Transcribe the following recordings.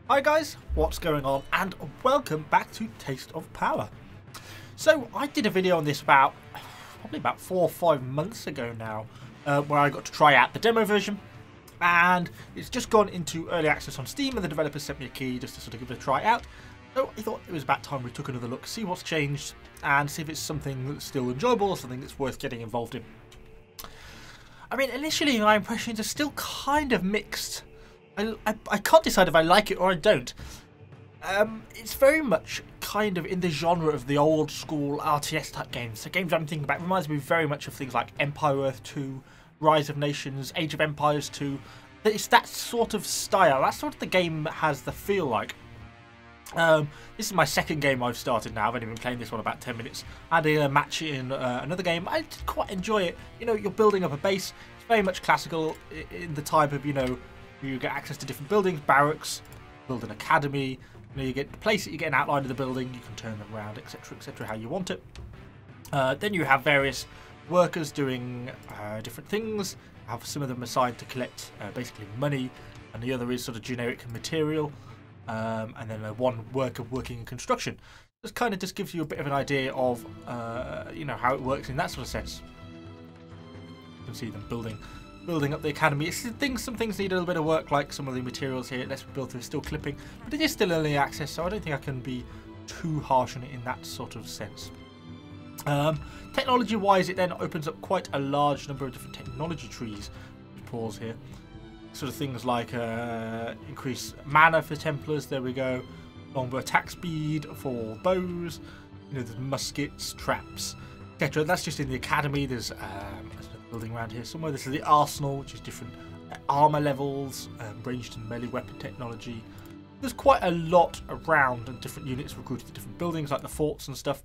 Hi guys, what's going on, and welcome back to Taste of Power. So I did a video on this probably about 4 or 5 months ago now, where I got to try out the demo version, and it's just gone into early access on Steam, and the developers sent me a key just to sort of give it a try out. So I thought it was about time we took another look, see what's changed, and see if it's something that's still enjoyable or something that's worth getting involved in. I mean, initially my impressions are still kind of mixed. I can't decide if I like it or I don't. It's very much kind of in the genre of the old school RTS type games. The games I'm thinking about reminds me very much of things like Empire Earth 2, Rise of Nations, Age of Empires 2. It's that sort of style. That's what the game has the feel like. This is my second game I've started now. I've only been playing this one about 10 minutes. I had a match in another game. I did quite enjoy it. You know, you're building up a base. It's very much classical in the type of, you know, you get access to different buildings, barracks, build an academy. You know, you get to place it, you get an outline of the building, you can turn them around, etc., how you want it. Then you have various workers doing different things. You have some of them assigned to collect basically money, and the other is sort of generic material. And then one worker working in construction. This kind of just gives you a bit of an idea of you know, how it works in that sort of sense. You can see them building up the academy. Some things need a little bit of work, like some of the materials here. Let's build through, still clipping, but it is still early access, so I don't think I can be too harsh on it in that sort of sense. Technology-wise, it then opens up quite a large number of different technology trees. Pause here. Sort of things like increase mana for Templars. There we go. Longer attack speed for bows. You know, there's muskets, traps, etc. That's just in the academy. There's building around here somewhere. This is the arsenal, which is different armor levels, ranged and melee weapon technology. There's quite a lot around, and different units recruited to different buildings, like the forts and stuff.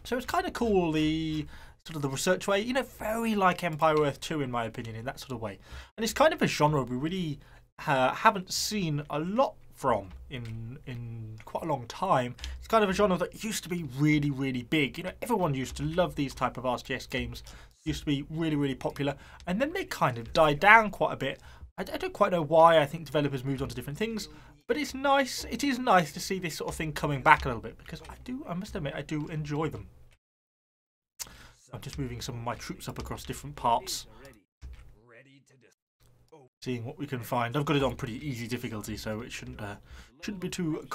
So it's kind of cool, the sort of the research way, you know, very like Empire Earth 2 in my opinion, in that sort of way. And it's kind of a genre we really haven't seen a lot from in quite a long time. It's kind of a genre that used to be really, really big. You know, everyone used to love these type of RTS games. Used to be really, really popular, and then they kind of died down quite a bit. I don't quite know why. I think developers moved on to different things, but it's nice. It is nice to see this sort of thing coming back a little bit, because I must admit, I do enjoy them. I'm just moving some of my troops up across different parts, seeing what we can find. I've got it on pretty easy difficulty, so it shouldn't be too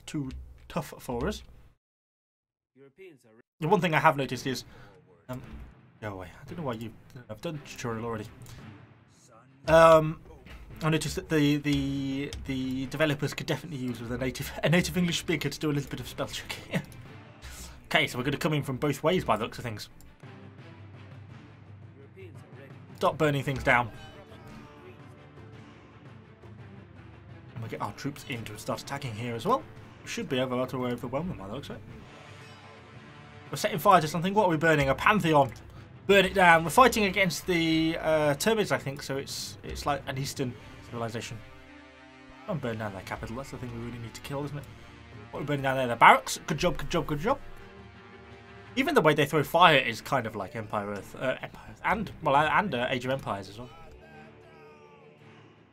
too tough for us. The one thing I have noticed is, go away. I don't know why I've done tutorial already. I noticed that the developers could definitely use with a native English speaker to do a little bit of spell checking. Okay, so we're going to come in from both ways by the looks of things. Stop burning things down. And we'll get our troops in to start attacking here as well. We should be able to overwhelm them by the looks of it. We're setting fire to something. What are we burning? A Pantheon. Burn it down. We're fighting against the Termids, I think, so it's like an Eastern civilization. Don't burn down their capital. That's the thing we really need to kill, isn't it? What are we burning down there? The barracks. Good job, good job, good job. Even the way they throw fire is kind of like Empire Earth, and Age of Empires as well.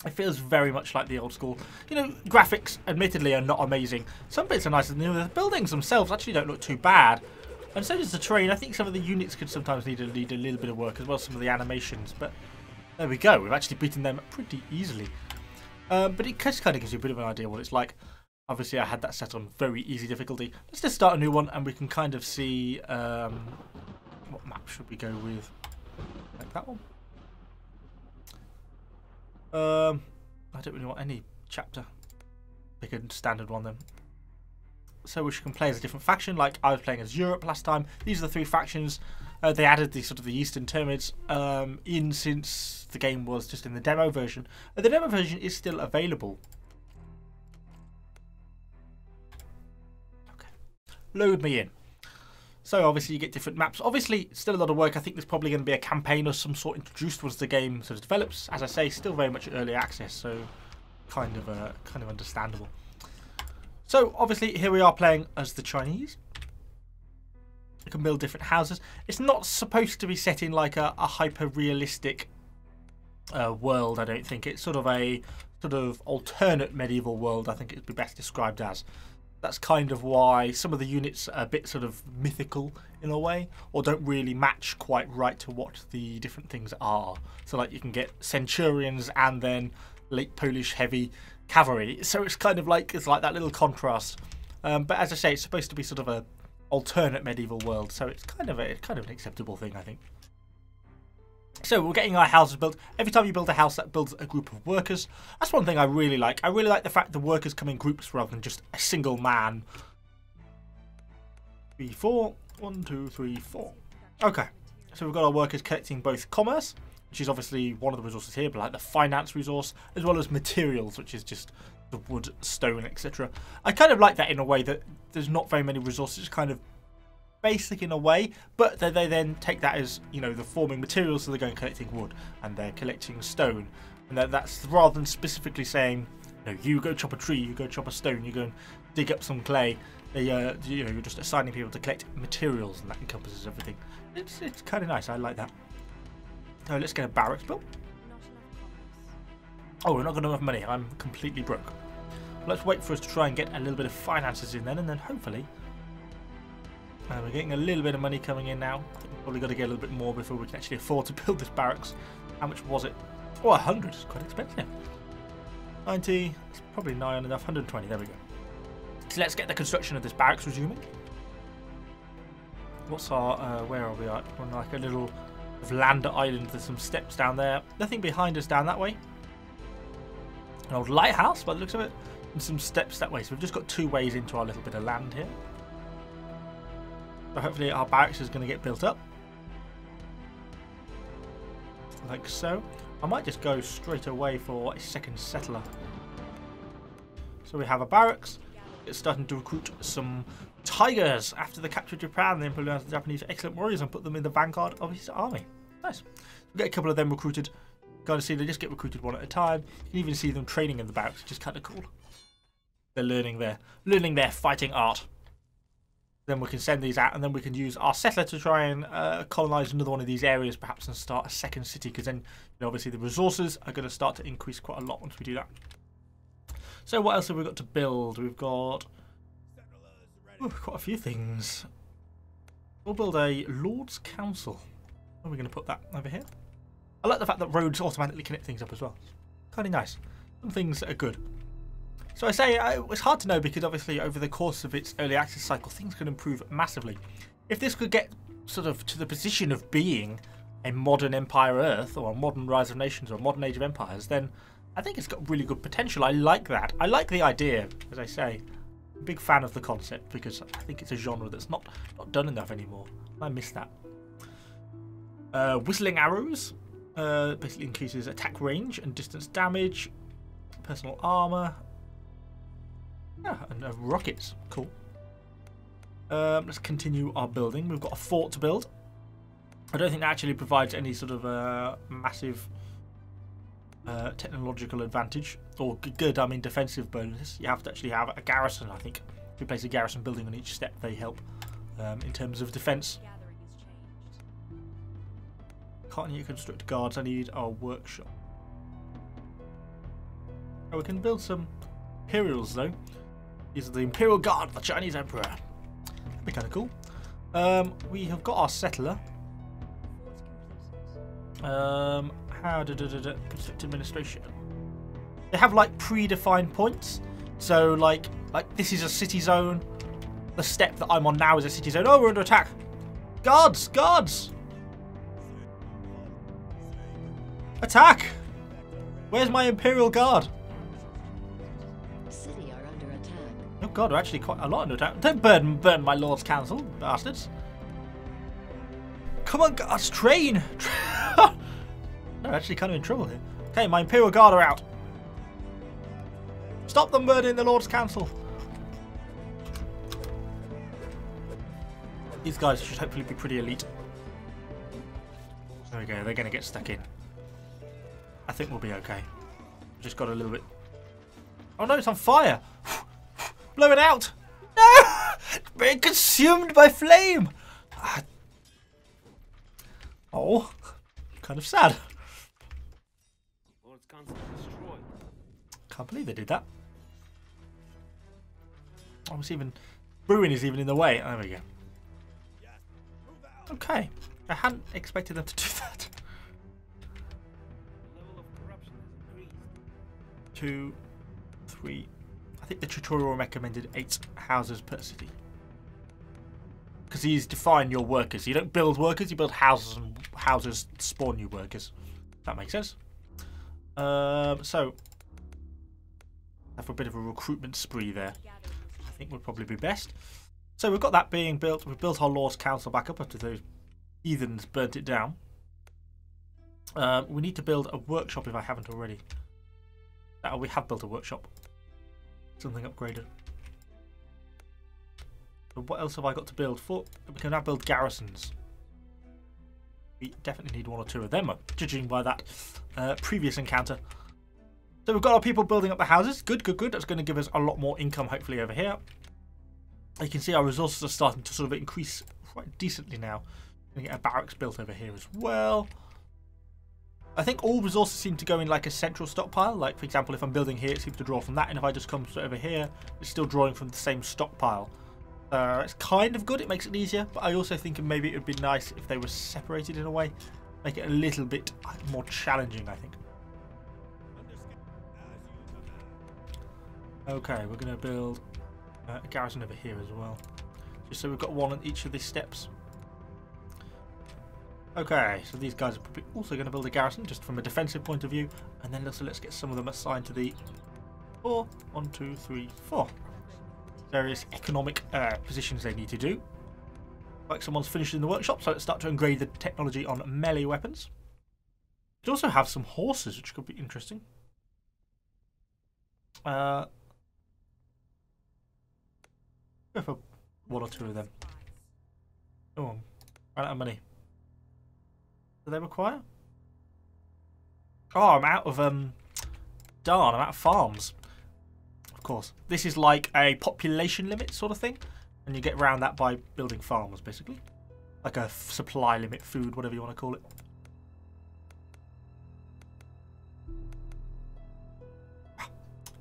It feels very much like the old school. You know, graphics, admittedly, are not amazing. Some bits are nicer than the other. The buildings themselves actually don't look too bad. And so does the terrain. I think some of the units could sometimes need a little bit of work as well, some of the animations. But there we go. We've actually beaten them pretty easily. But it just kind of gives you a bit of an idea what it's like. Obviously, I had that set on very easy difficulty. Let's just start a new one, and we can kind of see what map should we go with. Like that one. I don't really want any chapter. Pick a standard one then. So we can play as a different faction, like I was playing as Europe last time. These are the 3 factions. They added the sort of the Eastern Termids in since the game was just in the demo version. The demo version is still available. Okay, load me in. So obviously you get different maps. Obviously, still a lot of work. I think there's probably going to be a campaign of some sort introduced once the game sort of develops. As I say, still very much early access, so kind of understandable. So obviously here we are playing as the Chinese. You can build different houses. It's not supposed to be set in like a hyper realistic world. I don't think it's sort of a alternate medieval world. I think it'd be best described as. That's kind of why some of the units are a bit sort of mythical in a way, or don't really match quite right to what the different things are. So like you can get centurions and then late Polish heavy cavalry. So it's kind of like, it's like that little contrast. But as I say, it's supposed to be sort of a alternate medieval world, so it's kind of an acceptable thing, I think. So we're getting our houses built. Every time you build a house, that builds a group of workers. That's one thing I really like. I really like the fact the workers come in groups rather than just a single man. 3, 4. 1, 2, 3, 4. Okay, so we've got our workers collecting both commerce, which is obviously one of the resources here, but like the finance resource, as well as materials, which is just the wood, stone, etc. I kind of like that in a way that there's not very many resources, kind of basic in a way, but they then take that as, you know, the forming materials, so they're going collecting wood and they're collecting stone, and that's rather than specifically saying, you know, you go chop a tree, you go chop a stone, you go and dig up some clay. They, you know, you're just assigning people to collect materials, and that encompasses everything. It's kind of nice. I like that. So let's get a barracks built. Oh, we're not got enough money. I'm completely broke. Let's wait for us to try and get a little bit of finances in then, and then hopefully we're getting a little bit of money coming in now. We've probably got to get a little bit more before we can actually afford to build this barracks. How much was it? Oh, 100. It's quite expensive. 90. It's probably nigh on enough. 120. There we go. So let's get the construction of this barracks resuming. What's our, where are we at? We're on like a little land island. There's some steps down there. Nothing behind us down that way. An old lighthouse by the looks of it. And some steps that way. So we've just got 2 ways into our little bit of land here. So hopefully our barracks is going to get built up. Like so. I might just go straight away for a second settler. So we have a barracks. It's starting to recruit some tigers. After the capture of Japan, they implemented the Japanese excellent warriors and put them in the vanguard of his army. Nice. We'll get a couple of them recruited. Got to see they just get recruited one at a time. You can even see them training in the barracks, which is kind of cool. They're learning their fighting art. Then we can send these out, and then we can use our settler to try and colonize another one of these areas, perhaps, and start a second city. Because then, you know, obviously, the resources are going to start to increase quite a lot once we do that. So, what else have we got to build? We've got quite a few things. We'll build a Lord's Council. Where are we going to put that? Over here. I like the fact that roads automatically connect things up as well. Kind of nice. Some things that are good. So I say it's hard to know because obviously over the course of its early access cycle things could improve massively. If this could get sort of to the position of being a modern Empire Earth or a modern Rise of Nations or a modern Age of Empires, then I think it's got really good potential. I like that. I like the idea, as I say. I'm a big fan of the concept because I think it's a genre that's not done enough anymore. I miss that. Whistling arrows basically increases attack range and distance damage, personal armor. Yeah, and rockets. Cool. Let's continue our building. We've got a fort to build. I don't think that actually provides any sort of massive technological advantage. Or good, I mean defensive bonus. You have to actually have a garrison, I think. If you place a garrison building on each step, they help in terms of defense. Can't yet construct guards. I need our workshop. Oh, we can build some Imperials, though. These are the Imperial Guard of the Chinese Emperor. That'd be kind of cool. We have got our settler. Construct administration. They have like predefined points. So like this is a city zone. The step that I'm on now is a city zone. Oh, we're under attack. Guards! Guards! Attack! Where's my Imperial Guard? Oh god, we're actually quite a lot under attack. Don't burn my Lord's Council, bastards. Come on, guards, train! They're actually kind of in trouble here. Okay, my Imperial Guard are out. Stop them burning the Lord's Council. These guys should hopefully be pretty elite. There we go, they're going to get stuck in. I think we'll be okay. Just got a little bit... Oh no, it's on fire! Blow it out! No! It's being consumed by flame! Oh, kind of sad. Can't believe they did that. Oh, it's even... Brewing is even in the way. There we go. Okay. I hadn't expected them to do that. 2, 3. I think the tutorial recommended 8 houses per city. Because these define your workers. You don't build workers, you build houses, and houses spawn new workers. That makes sense. So, have a bit of a recruitment spree there. I think would probably be best. So we've got that being built. We've built our Lord's Council back up after those heathens burnt it down. We need to build a workshop if I haven't already. Oh, we have built a workshop. Something upgraded. So what else have I got to build for? We can now build garrisons. We definitely need 1 or 2 of them, judging by that previous encounter. So we've got our people building up the houses. Good, good, good. That's going to give us a lot more income, hopefully, over here. You can see our resources are starting to sort of increase quite decently now. We're going to get a barracks built over here as well. I think all resources seem to go in like a central stockpile. Like, for example, if I'm building here, it seems to draw from that. And if I just come straight over here, it's still drawing from the same stockpile. It's kind of good. It makes it easier. But I also think maybe it would be nice if they were separated in a way. Make it a little bit more challenging, I think. Okay, we're going to build a garrison over here as well. Just so we've got 1 on each of these steps. Okay, so these guys are probably also going to build a garrison just from a defensive point of view. And then also let's get some of them assigned to the 4, 1, 2, 3, 4. Various economic positions they need to do. Like someone's finished in the workshop, so let's start to upgrade the technology on melee weapons. We also have some horses, which could be interesting. Go for 1 or 2 of them. Oh, I'm out of money. Do they require? Oh, I'm out of darn, I'm out of farms. Of course, this is like a population limit sort of thing, and you get around that by building farms, basically, like a supply limit, food, whatever you want to call it.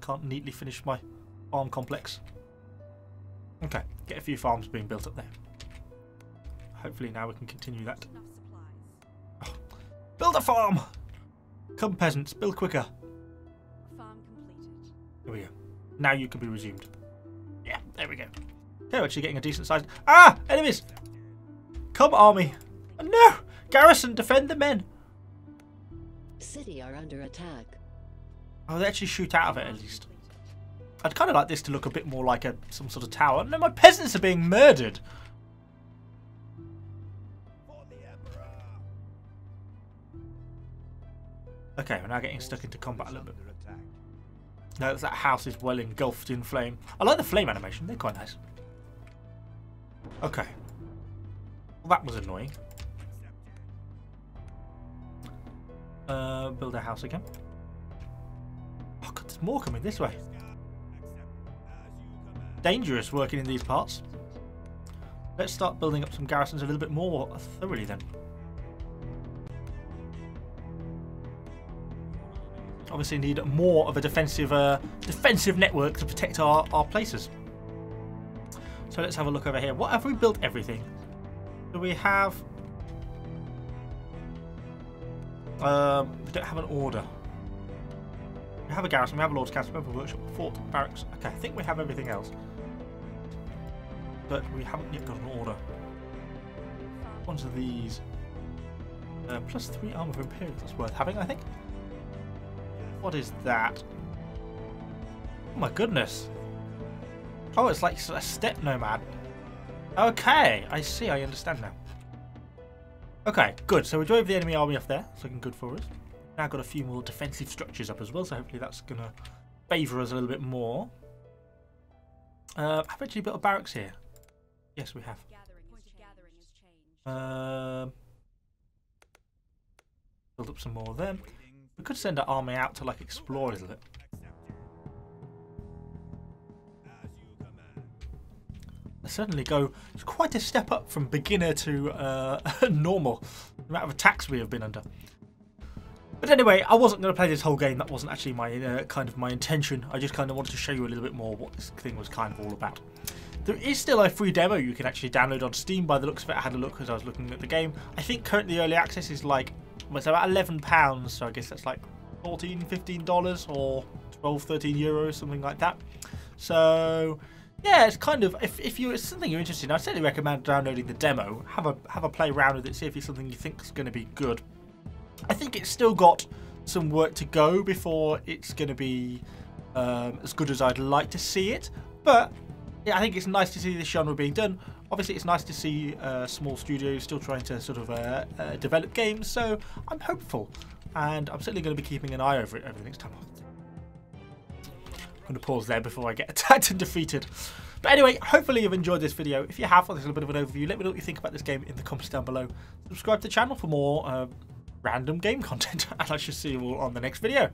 Can't neatly finish my farm complex. Okay, get a few farms being built up there. Hopefully now we can continue that. Oh, build a farm! Come peasants, build quicker. Farm completed. Here we go. Now you can be resumed. Yeah, there we go. Okay, we're actually getting a decent size. Ah! Enemies! Come, army! Oh, no! Garrison, defend the men! City are under attack. Oh, they actually shoot out of it at least. I'd kind of like this to look a bit more like some sort of tower. No, my peasants are being murdered! Okay, we're now getting stuck into combat a little bit. No, that house is well engulfed in flame. I like the flame animation, they're quite nice. Okay. Well, that was annoying. Build a house again. Oh god, there's more coming this way. Dangerous working in these parts. Let's start building up some garrisons a little bit more thoroughly then. Obviously need more of a defensive network to protect our places. So let's have a look over here. What have we built? Everything. Do we have... we don't have an order. We have a garrison, we have a Lord's Council, we have a workshop, fort, barracks. Okay, I think we have everything else. But we haven't yet got an order. Ones of these. +3 armor for Imperial. That's worth having, I think. What is that? Oh my goodness. Oh, it's like a steppe nomad. Okay, I see, I understand now. Okay, good. So we drove the enemy army off there. It's looking good for us. Now got a few more defensive structures up as well, so hopefully that's going to favour us a little bit more. Have we actually built a barracks here? Yes, we have. Build up some more of them. We could send our army out to like explore a little bit. Certainly go. It's quite a step up from beginner to normal. The amount of attacks we have been under. But anyway, I wasn't going to play this whole game. That wasn't actually my kind of my intention. I just kind of wanted to show you a little bit more what this thing was kind of all about. There is still a free demo you can actually download on Steam by the looks of it. I had a look as I was looking at the game. I think currently early access is like, well, it's about £11, so I guess that's like $14, $15 or 12, 13 euros, something like that. So yeah, it's kind of, if it's something you're interested in, I'd certainly recommend downloading the demo. Have a play around with it, see if it's something you think is going to be good. I think it's still got some work to go before it's going to be as good as I'd like to see it. But yeah, I think it's nice to see this genre being done. Obviously, it's nice to see small studios still trying to sort of develop games. So I'm hopeful, and I'm certainly going to be keeping an eye over it over the next time. I'm going to pause there before I get attacked and defeated. But anyway, hopefully you've enjoyed this video. If you have, well, there's a little bit of an overview. Let me know what you think about this game in the comments down below. Subscribe to the channel for more random game content, and I shall see you all on the next video.